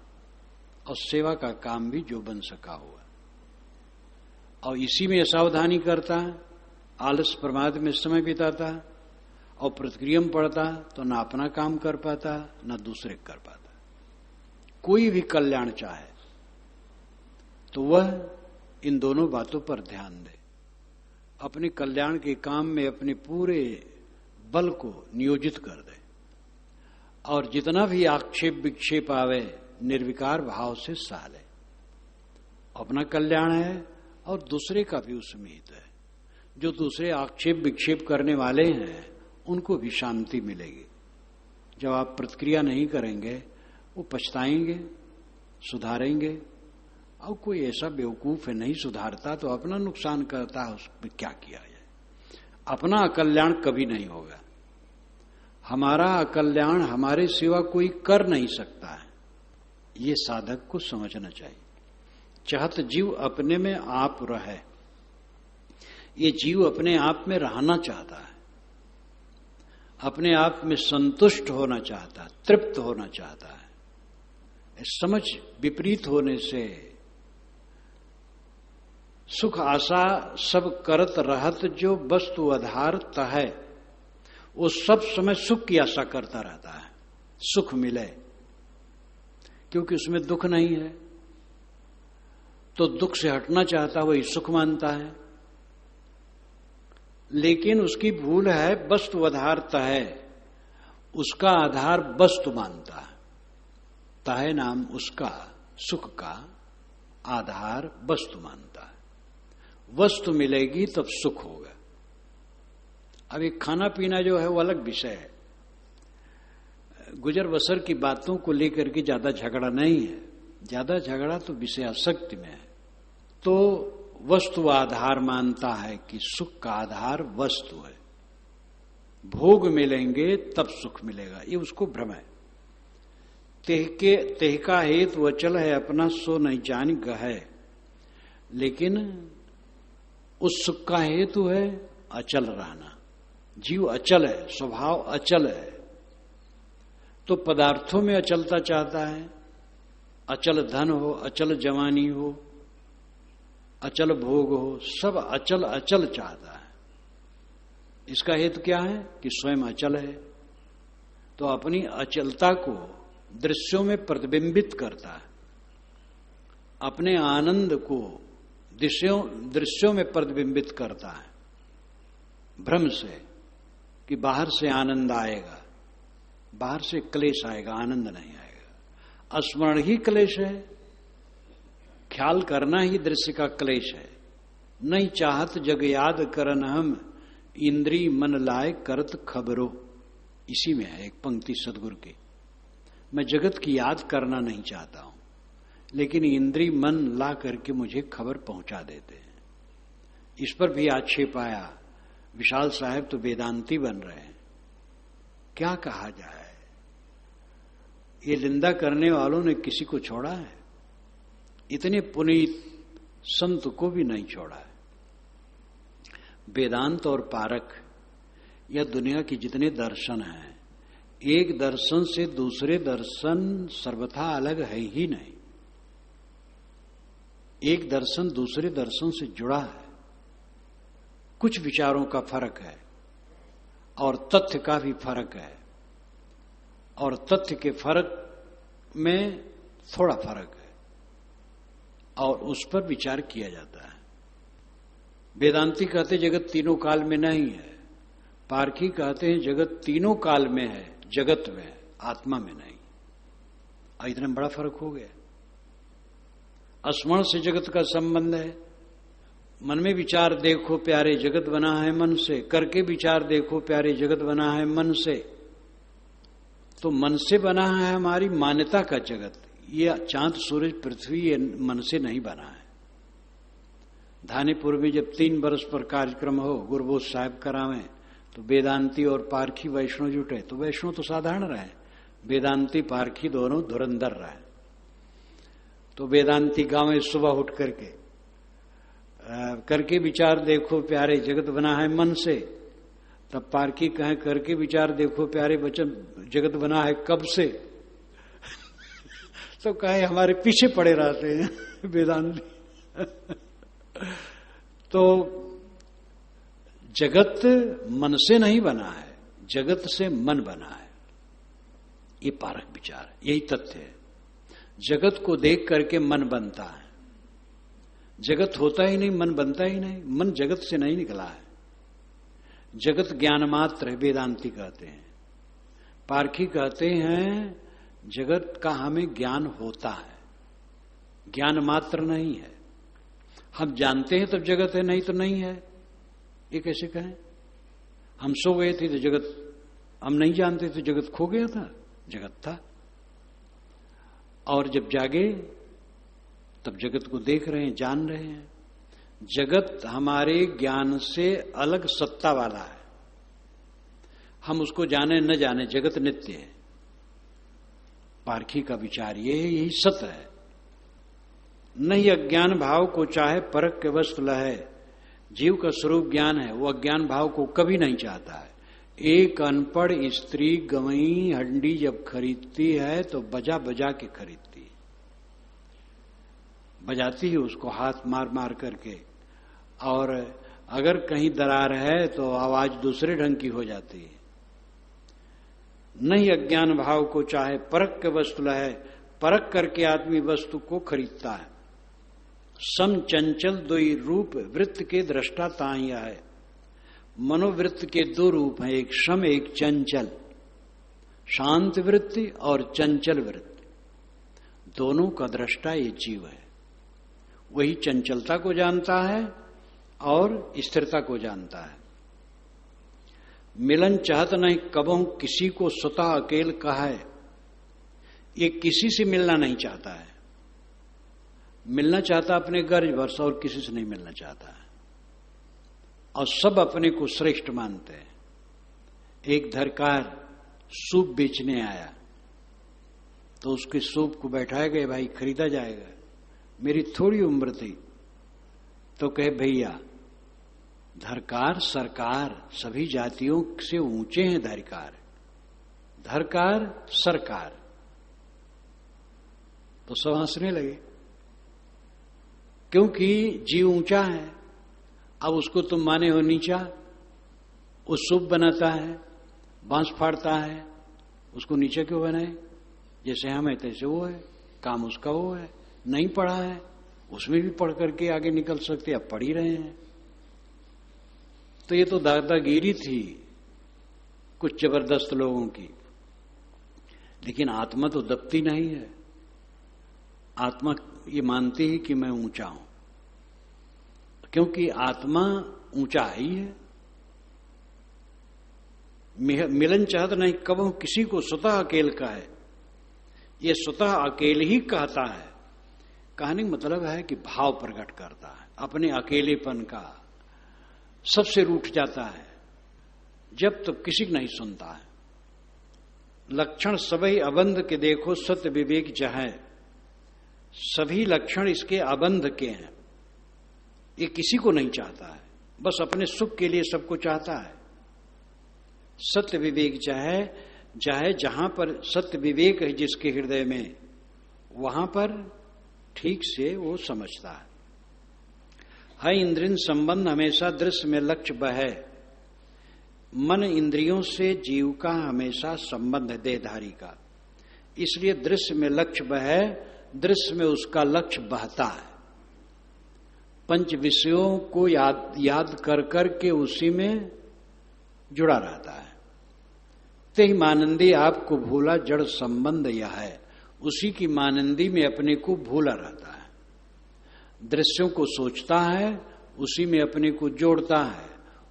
और सेवा का काम भी जो बन सका हुआ। और इसी में असावधानी करता, आलस प्रमाद में समय बिताता और प्रतिक्रिया में पड़ता तो ना अपना काम कर पाता ना दूसरे कर पाता। कोई भी कल्याण चाहे तो वह इन दोनों बातों पर ध्यान दे, अपने कल्याण के काम में अपने पूरे बल को नियोजित कर दे और जितना भी आक्षेप विक्षेप आवे निर्विकार भाव से सह ले। अपना कल्याण है और दूसरे का भी उसमें हित है। जो दूसरे आक्षेप विक्षेप करने वाले हैं उनको भी शांति मिलेगी। जब आप प्रतिक्रिया नहीं करेंगे वो पछताएंगे, सुधारेंगे। और कोई ऐसा बेवकूफ है नहीं सुधारता तो अपना नुकसान करता है, उसमें क्या किया जाए। अपना अकल्याण कभी नहीं होगा। हमारा अकल्याण हमारे सिवा कोई कर नहीं सकता है, ये साधक को समझना चाहिए। चाहत जीव अपने में आप रहे, ये जीव अपने आप में रहना चाहता है, अपने आप में संतुष्ट होना चाहता है, तृप्त होना चाहता है। समझ विपरीत होने से सुख आशा सब करत रहत जो वस्तु आधारत है, वो सब समय सुख की आशा करता रहता है, सुख मिले, क्योंकि उसमें दुख नहीं है। तो दुख से हटना चाहता वही सुख मानता है। लेकिन उसकी भूल है, वस्तु आधारता है, उसका आधार वस्तु मानता है। ताहे नाम उसका सुख का आधार वस्तु मानता है। वस्तु मिलेगी तब सुख होगा। अब एक खाना पीना जो है वो अलग विषय है। गुजर बसर की बातों को लेकर के ज्यादा झगड़ा नहीं है। ज्यादा झगड़ा तो विषय आसक्ति में है। तो वस्तु आधार मानता है कि सुख का आधार वस्तु है, भोग मिलेंगे तब सुख मिलेगा, ये उसको भ्रम है। तेह का हेतु अचल है अपना सो नहीं जान गहे, लेकिन उस सुख का हेतु है अचल रहना। जीव अचल है, स्वभाव अचल है, तो पदार्थों में अचलता चाहता है। अचल धन हो, अचल जवानी हो, अचल भोग हो, सब अचल अचल चाहता है। इसका हेतु क्या है कि स्वयं अचल है, तो अपनी अचलता को दृश्यों में प्रतिबिंबित करता है। अपने आनंद को दृश्यों में प्रतिबिंबित करता है, भ्रम से कि बाहर से आनंद आएगा, बाहर से क्लेश आएगा, आनंद नहीं आएगा। स्मरण ही क्लेश है, ख्याल करना ही दृश्य का क्लेश है। नहीं चाहत जग याद करन हम, इंद्री मन लाए करत खबरो। इसी में है एक पंक्ति सदगुरु की। मैं जगत की याद करना नहीं चाहता हूं, लेकिन इंद्री मन ला करके मुझे खबर पहुंचा देते हैं। इस पर भी आक्षेप आया, विशाल साहब तो वेदांती बन रहे हैं। क्या कहा जाए, ये निंदा करने वालों ने किसी को छोड़ा है? इतने पुनीत संत को भी नहीं छोड़ा है। वेदांत और पारक या दुनिया की जितने दर्शन हैं, एक दर्शन से दूसरे दर्शन सर्वथा अलग है ही नहीं। एक दर्शन दूसरे दर्शन से जुड़ा है। कुछ विचारों का फर्क है और तथ्य का भी फर्क है, और तथ्य के फर्क में थोड़ा फर्क है, और उस पर विचार किया जाता है। वेदांती कहते जगत तीनों काल में नहीं है, पारखी कहते हैं जगत तीनों काल में है, जगत में है, आत्मा में नहीं। और इतना बड़ा फर्क हो गया। स्मरण से जगत का संबंध है। मन में विचार देखो प्यारे जगत बना है मन से, करके विचार देखो प्यारे जगत बना है मन से। तो मन से बना है हमारी मान्यता का जगत। ये चांद सूरज पृथ्वी ये मन से नहीं बना है। धानीपुर में जब 3 वर्ष पर कार्यक्रम हो, गुरबोध साहब करावे, तो वेदांती और पारखी वैष्णव जुटे। तो वैष्णव तो साधारण रहे, वेदांती पारखी दोनों धुरंधर रहे। तो वेदांती गांव में सुबह उठ करके विचार देखो प्यारे जगत बना है मन से। तब पारखी कहें करके विचार देखो प्यारे बचन जगत बना है कब से। तो कहे हमारे पीछे पड़े रहते हैं वेदांती। तो जगत मन से नहीं बना है, जगत से मन बना है। ये पारक विचार है, यही तथ्य है। जगत को देख करके मन बनता है। जगत होता ही नहीं, मन बनता ही नहीं। मन जगत से नहीं निकला है। जगत ज्ञान मात्र है, वेदांती कहते हैं। पारखी कहते हैं जगत का हमें ज्ञान होता है, ज्ञान मात्र नहीं है। हम जानते हैं तब जगत है, नहीं तो नहीं है। ये कैसे कहें? हम सो गए थे तो जगत, हम नहीं जानते तो जगत खो गया था, जगत था। और जब जागे तब जगत को देख रहे हैं, जान रहे हैं। जगत हमारे ज्ञान से अलग सत्ता वाला है। हम उसको जाने न जाने, जगत नित्य है। पारखी का विचार ये है, यही सत्य है। नहीं अज्ञान भाव को चाहे परख के वस्तु लहे। जीव का स्वरूप ज्ञान है, वो अज्ञान भाव को कभी नहीं चाहता है। एक अनपढ़ स्त्री गवई हंडी जब खरीदती है तो बजा बजा के खरीदती है। बजाती है उसको हाथ मार मार करके, और अगर कहीं दरार है तो आवाज दूसरे ढंग की हो जाती है। नहीं अज्ञान भाव को चाहे परख के वस्तु लहे। परख करके आदमी वस्तु को खरीदता है। सम चंचल दोई रूप वृत्त के दृष्टा ताही है। मनोवृत्त के दो रूप हैं, एक सम एक चंचल। शांत वृत्ति और चंचल वृत्ति, दोनों का दृष्टा ये जीव है। वही चंचलता को जानता है और स्थिरता को जानता है। मिलन चाहत नहीं कबों किसी को स्वतः अकेल कहा है। ये किसी से मिलना नहीं चाहता है। मिलना चाहता अपने गर्ज भर से, और किसी से नहीं मिलना चाहता है। और सब अपने को श्रेष्ठ मानते हैं। एक धरकार सूप बेचने आया तो उसके सूप को बैठाया गया, भाई खरीदा जाएगा। मेरी थोड़ी उम्र थी तो कहे भैया धरकार सरकार सभी जातियों से ऊंचे हैं धरकार, धरकार सरकार। तो सब हंसने लगे क्योंकि जीव ऊंचा है। अब उसको तुम माने हो नीचा। वो सूप बनाता है, बांस फाड़ता है, उसको नीचे क्यों बनाए? जैसे हम है तैसे वो है, काम उसका वो है। नहीं पढ़ा है, उसमें भी पढ़ करके आगे निकल सकते, अब पढ़ ही रहे हैं। तो ये तो दादागिरी थी कुछ जबरदस्त लोगों की। लेकिन आत्मा तो दबती नहीं है। आत्मा ये मानती है कि मैं ऊंचा हूं, क्योंकि आत्मा ऊंचा ही है। मिलन चाहत नहीं कबहू किसी को स्वतः अकेल का है। ये स्वतः अकेल ही कहता है। कहने का मतलब है कि भाव प्रकट करता है अपने अकेलेपन का, सबसे रूठ जाता है जब तक किसी नहीं सुनता है। लक्षण सभी अबंध के देखो सत्य विवेक चाहे। सभी लक्षण इसके अबंध के हैं। ये किसी को नहीं चाहता है, बस अपने सुख के लिए सबको चाहता है। सत्य विवेक चाहे, चाहे जहां पर सत्य विवेक है जिसके हृदय में, वहां पर ठीक से वो समझता है। इंद्रियन संबंध हमेशा दृश्य में लक्ष्य बहे। मन इंद्रियों से जीव का हमेशा संबंध है देहधारी का, इसलिए दृश्य में लक्ष्य बहे, दृश्य में उसका लक्ष्य बहता है। पंच विषयों को याद कर करके उसी में जुड़ा रहता है। ते ही मानंदी आपको भूला जड़ संबंध यह है। उसी की मानंदी में अपने को भूला रहता है। दृश्यों को सोचता है, उसी में अपने को जोड़ता है,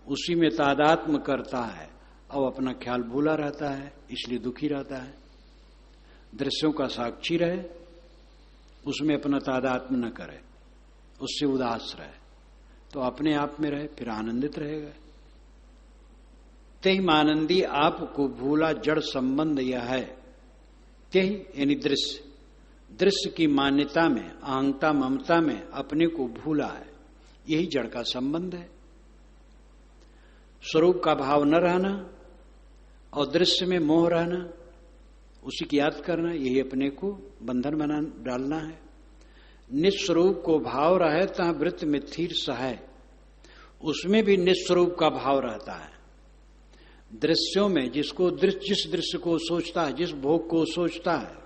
उसी में तादात्म्य करता है और अपना ख्याल भूला रहता है, इसलिए दुखी रहता है। दृश्यों का साक्षी रहे, उसमें अपना तादात्म्य न करे, उससे उदास रहे, तो अपने आप में रहे, फिर आनंदित रहेगा। तेहि मानंदी आपको भूला जड़ संबंध यह है। तेहि यानी दृश्य, दृश्य की मान्यता में, अहंता ममता में अपने को भूला है, यही जड़ का संबंध है। स्वरूप का भाव न रहना और दृश्य में मोह रहना, उसी की याद करना, यही अपने को बंधन बना डालना है। निस्वरूप को भाव रहे तहाँ वृत्त में थीर सहाय, उसमें भी निस्वरूप का भाव रहता है। दृश्यों में जिसको जिस दृश्य को सोचता है, जिस भोग को सोचता है,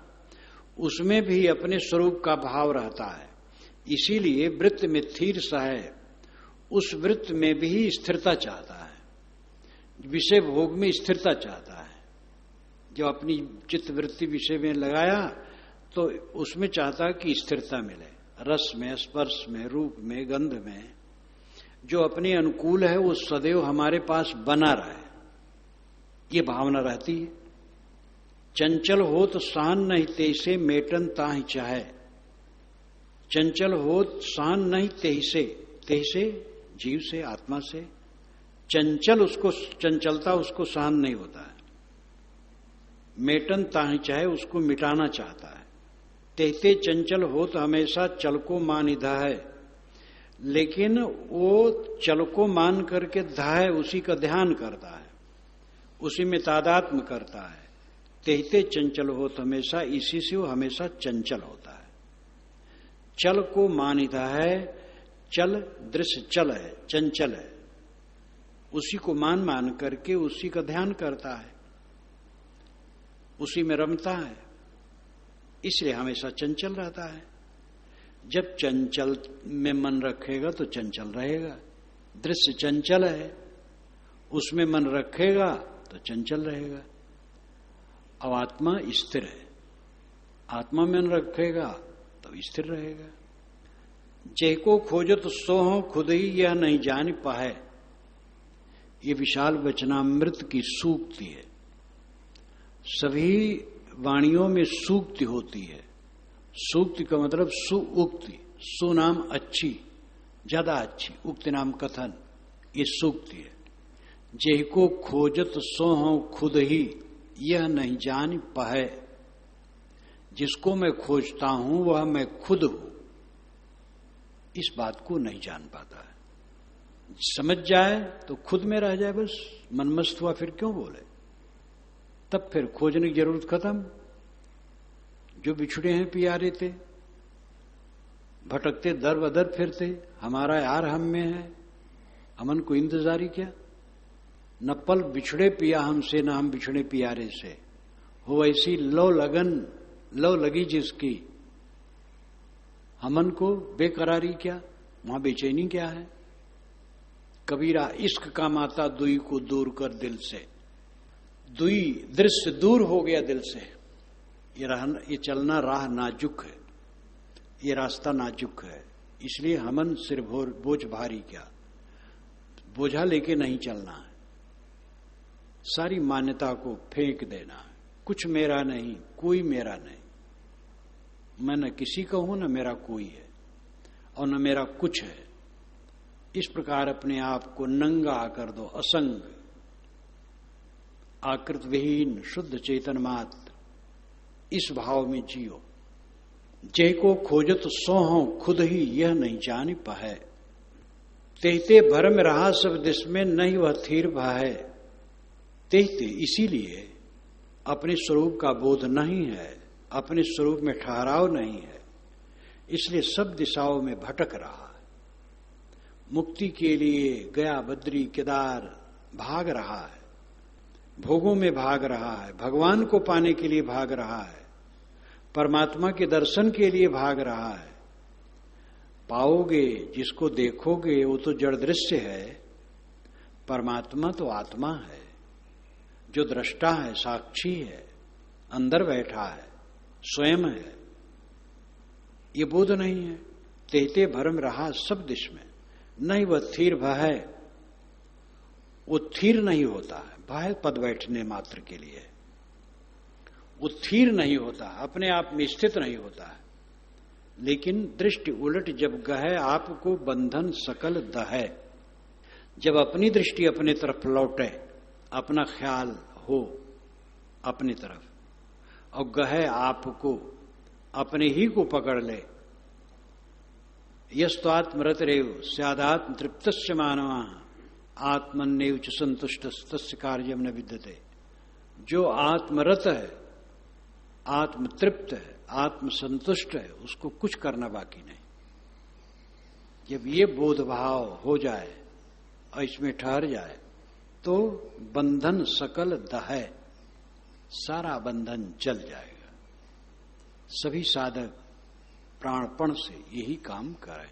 उसमें भी अपने स्वरूप का भाव रहता है। इसीलिए वृत्त में थीर सहाय, उस वृत्त में भी स्थिरता चाहता है, विषय भोग में स्थिरता चाहता है। जो अपनी चित्त वृत्ति विषय में लगाया तो उसमें चाहता कि स्थिरता मिले, रस में, स्पर्श में, रूप में, गंध में। जो अपने अनुकूल है वो सदैव हमारे पास बना रहे, ये भावना रहती है। चंचल हो तो सहन नहीं तेसे मेटन ताहि चाहे। चंचल हो सहन नहीं तेसे, तेसे जीव से, आत्मा से। चंचल उसको, चंचलता उसको सहन नहीं होता है। मेटन ताहि चाहे, उसको मिटाना चाहता है। तेते चंचल हो तो हमेशा चल को मान इधा है, लेकिन वो चल को मान करके धाय, उसी का ध्यान करता है, उसी में तादात्म्य करता है। तेते चंचल हो तो हमेशा, इसी से वो हमेशा चंचल होता है। चल को मान इधा है, चल दृश्य चल है, चंचल है, उसी को मान मान करके उसी का ध्यान करता है, उसी में रमता है, इसलिए हमेशा चंचल रहता है। जब चंचल में मन रखेगा तो चंचल रहेगा। दृश्य चंचल है, उसमें मन रखेगा तो चंचल रहेगा। अब आत्मा स्थिर है, आत्मा में मन रखेगा तो स्थिर रहेगा। जैको खोजत सो हो खुद ही यह नहीं जान पाए, ये विशाल वचनामृत की सूक्ति है। सभी वाणियों में सूक्ति होती है। सूक्ति का मतलब सुउक्ति, सु नाम अच्छी, ज्यादा अच्छी, उक्ति नाम कथन, ये सूक्ति है। जेको खोजत सो हो खुद ही यह नहीं जान पाए, जिसको मैं खोजता हूं वह मैं खुद हूं, इस बात को नहीं जान पाता है। समझ जाए तो खुद में रह जाए, बस मनमस्त हुआ, फिर क्यों बोले, तब फिर खोजने की जरूरत खत्म। जो बिछड़े हैं प्यारे थे, भटकते दर बदर फिरते, हमारा यार हम में है, हमन को इंतजारी क्या। न पल बिछड़े पिया हमसे, न हम बिछड़े प्यारे से, हो ऐसी लो लगी जिसकी, हमन को बेकरारी क्या, वहां बेचैनी क्या है। कबीरा इश्क का माता दुई को दूर कर दिल से, दुई दृश्य दूर हो गया दिल से। ये चलना राह नाजुक है, ये रास्ता नाजुक है, इसलिए हमन सिर बोझ भारी क्या, बोझा लेके नहीं चलना है। सारी मान्यता को फेंक देना है, कुछ मेरा नहीं, कोई मेरा नहीं, मैं न किसी का हूं न मेरा कोई है और न मेरा कुछ है। इस प्रकार अपने आप को नंगा कर दो, असंग, आकृत विहीन, शुद्ध चेतन मात्र, इस भाव में जियो। जय को खोजत सो हो खुद ही यह नहीं जान पाए, तेहते भरम रहा सब दिश में नहीं वह थीर भाए। तेहते इसीलिए अपने स्वरूप का बोध नहीं है, अपने स्वरूप में ठहराव नहीं है, इसलिए सब दिशाओं में भटक रहा है। मुक्ति के लिए गया बद्री केदार भाग रहा है, भोगों में भाग रहा है, भगवान को पाने के लिए भाग रहा है, परमात्मा के दर्शन के लिए भाग रहा है। पाओगे जिसको देखोगे वो तो जड़ दृश्य है, परमात्मा तो आत्मा है, जो दृष्टा है, साक्षी है, अंदर बैठा है, स्वयं है। ये बोध नहीं है। तेहते भरम रहा सब दिश में नहीं वह थीर भय, वो थीर नहीं होता है। भय पद बैठने मात्र के लिए, वो थीर नहीं होता, अपने आप में स्थित नहीं होता है। लेकिन दृष्टि उलट जब गहे आपको बंधन सकल दहे, जब अपनी दृष्टि अपने तरफ लौटे, अपना ख्याल हो अपनी तरफ और गहे आपको अपने ही को पकड़ ले, यस्त्वात्मरत रेव स्यादात्म तृप्तस्य मानवा आत्मन्नेव च संतुष्टस्तस्य कार्यम न विद्यते। जो आत्मरत है, आत्मतृप्त है, आत्मसंतुष्ट है, उसको कुछ करना बाकी नहीं। जब ये बोध भाव हो जाए और इसमें ठहर जाए तो बंधन सकल दहे, सारा बंधन चल जाएगा। सभी साधक प्राणपण से यही काम करें।